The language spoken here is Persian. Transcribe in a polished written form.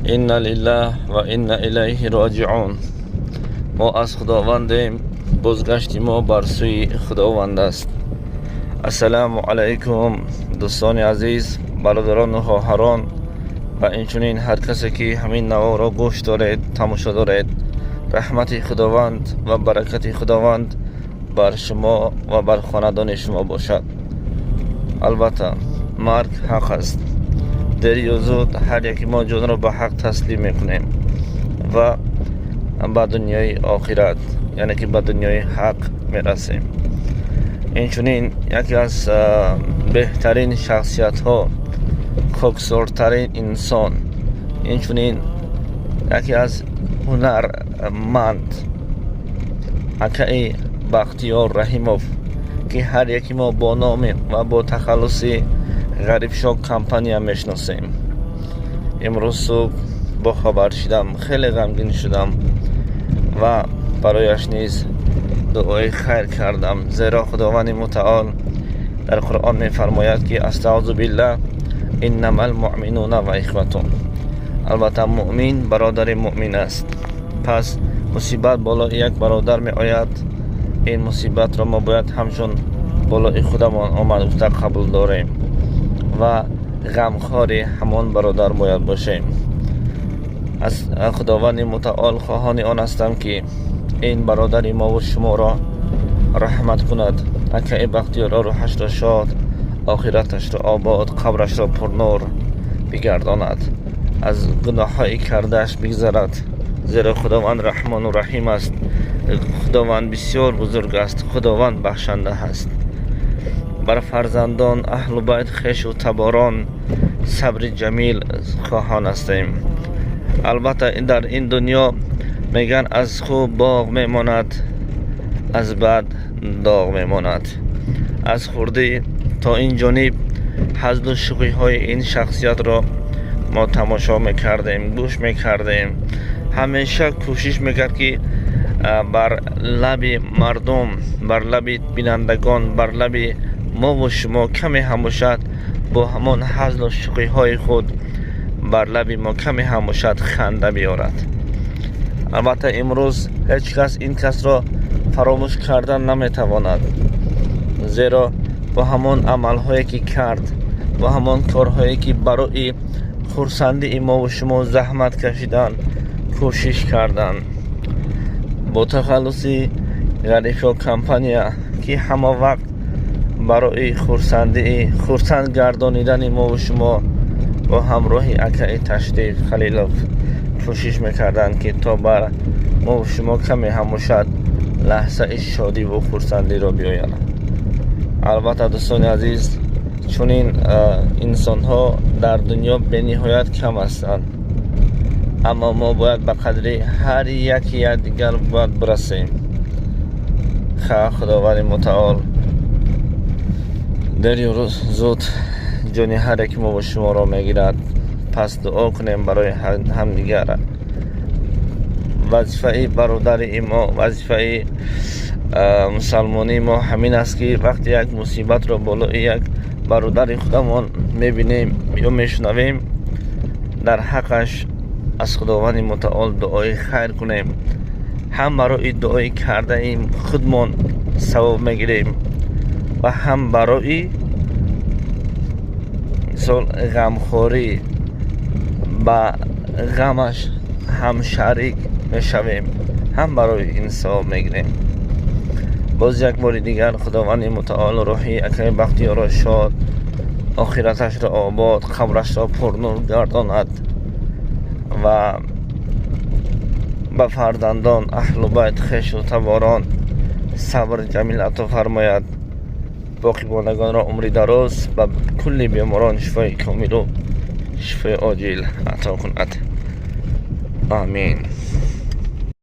إن لله و إن إلیه راجعون. ما از خداوندیم، بازگشت ما بر سوی خداوند است. السلام علیکم دوستان عزیز، برادران و خواهران و اینچنین هر کسی که همین نوا را گوش دارید، تماشا دارید. رحمت خداوند و برکت خداوند بر شما و بر خاندان شما باشد. البته مرگ حق است. دیر یا زود هر یکی ما جان را به حق تسلیم میکنیم و به دنیای آخرت، یعنی که به دنیای حق میرسیم. اینچنین یکی از بهترین شخصیت ها، خاکسارترین انسان، اینچنین یکی از هنرمند اکای بختیار رحیموف که هر یکی ما با نام و با تخلصی غریب شاه کمپانی میشناسیم. امروز صبح با خبر شدم، خیلی غمگین شدم و برایش نیز دعای خیر کردم، زیرا خداوند متعال در قرآن میفرماید که استعوذ بالله انما المؤمنون و اخوتون. البته مؤمن برادر مؤمن است. پس مصیبت بالای یک برادر می آید، این مصیبت را ما باید همچون بالای خودمان آمد قبول داریم و غمخوار همان برادر باید باشیم. از خداوند متعال خواهان آن هستم که این برادر ما و شما را رحمت کند، اکای بختیار را روحش را شاد، آخرتش را آباد، قبرش را پرنور بگرداند، از گناه های کردهش بگذرد، زیرا خداوند رحمان و رحیم است. خداوند بسیار بزرگ است، خداوند بخشنده است. بر فرزندان اهل بیت خویش و تباران صبر جمیل خواهان هستیم. البته در این دنیا میگن از خوب باغ میماند، از بد داغ میماند. از خورده تا این جانب حظ و شوخی های این شخصیت را ما تماشا میکردیم، گوش میکردیم. همیشه کوشش میکرد که بر لب مردم، بر لب بینندگان، بر لب ما و شما کمی هم باشد با همان حظ و شوخی های خود بر لب ما کمی هم باشد خنده بیارد. البته امروز هیچ کس این کس را فراموش کردن نمیتواند، زیرا با همان عملهایی که کرد، با همان کارهایی که برای خرسندی ما و شما زحمت کشیدن، کوشش کردن، با تخلصی غریب شاه کمپانی که همه وقت برای خرسند گردانیدن ما و شما با همراهی اکای تشریف خلیلوف کوشش میکردن که تا بر ما و شما کمی هم باشد لحظه شادی و خرسندی را بیاید. البته دوستان عزیز، چون این انسان ها در دنیا به نهایت کم هستند، اما ما باید به قدری هر یکی دیگر باید برسیم. خداوند متعال در روز زود جان هر یک ما و شما را میگیرد. پس دعا کنیم برای همدیگر. وظیفه برادر ما، وظیفه مسلمانی ما همین است که وقتی یک مصیبت را بالای یک برادر خودمان میبینیم یا میشنویم، در حقش از خداوند متعال دعای خیر کنیم. هم برای دعای کرده ایم خودمان ثواب میگیریم و هم برای مثال غمخوری با غمش هم شریک میشویم، هم برای این ثواب میگیریم. باز یک بار دیگر خداوند متعال روحی اکای بختیار را شاد، آخرتش را آباد، قبرش را پرنور گرداند و به فرزندان اهل بیت خویش و تباران صبر جمیل عطا فرماید. باقی ماندگان را عمری دراز و کلی بیماران شفای کامل و شفای عاجل عطا کند. آمین.